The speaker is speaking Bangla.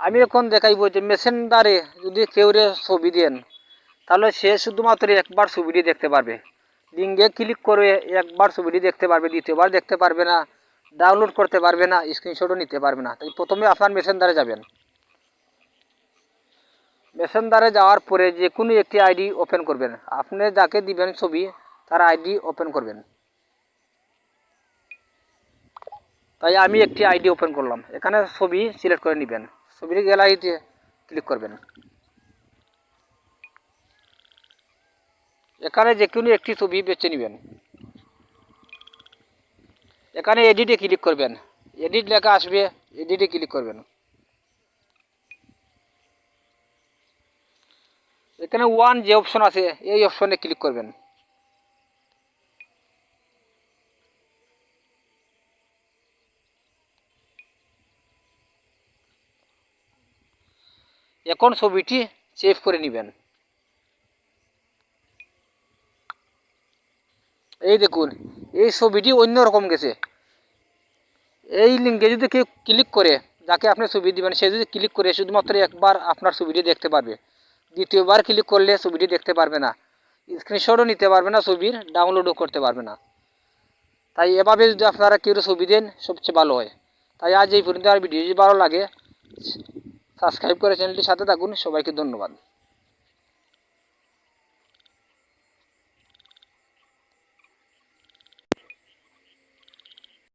আমি এখন দেখাইব যে মেসেঞ্জারে যদি কেউ ছবি দেন তাহলে সে শুধুমাত্র একবার ছবিটি দেখতে পারবে। লিঙ্কে ক্লিক করে একবার ছবিটি দেখতে পারবে, দ্বিতীয়বার দেখতে পারবে না, ডাউনলোড করতে পারবে না, স্ক্রিনশটও নিতে পারবে না। তাই প্রথমে আপনার মেসেঞ্জারে যাবেন। মেসেঞ্জারে যাওয়ার পরে যে কোনো একটি আইডি ওপেন করবেন। আপনি যাকে দিবেন ছবি তার আইডি ওপেন করবেন। তাই আমি একটি আইডি ওপেন করলাম। এখানে ছবি সিলেক্ট করে নেবেন, ছবির গ্যালারিতে ক্লিক করবেন। এখানে যে কোনো একটি ছবি বেছে নেবেন। এখানে এডিটে ক্লিক করবেন, এডিট লেখা আসবে, এডিটে ক্লিক করবেন। এখানে ওয়ান যে অপশন আছে এই অপশনে ক্লিক করবেন। এখন ছবিটি সেভ করে নেবেন। এই দেখুন এই ছবিটি অন্যরকম গেছে। এই লিঙ্কে যদি কেউ ক্লিক করে, যাকে আপনি ছবি দিবেন সে যদি ক্লিক করে শুধুমাত্র একবার আপনার ছবিটি দেখতে পারবে, দ্বিতীয়বার ক্লিক করলে ছবিটি দেখতে পারবে না, স্ক্রিনশটও নিতে পারবে না, ছবির ডাউনলোডও করতে পারবে না। তাই এভাবে যদি আপনারা কেউ ছবি দেন সবচেয়ে ভালো হয়। তাই আজ এই পর্যন্ত। আর ভিডিও যদি ভালো লাগে সাবস্ক্রাইব করে চ্যানেলটির সাথে থাকুন। সবাইকে ধন্যবাদ।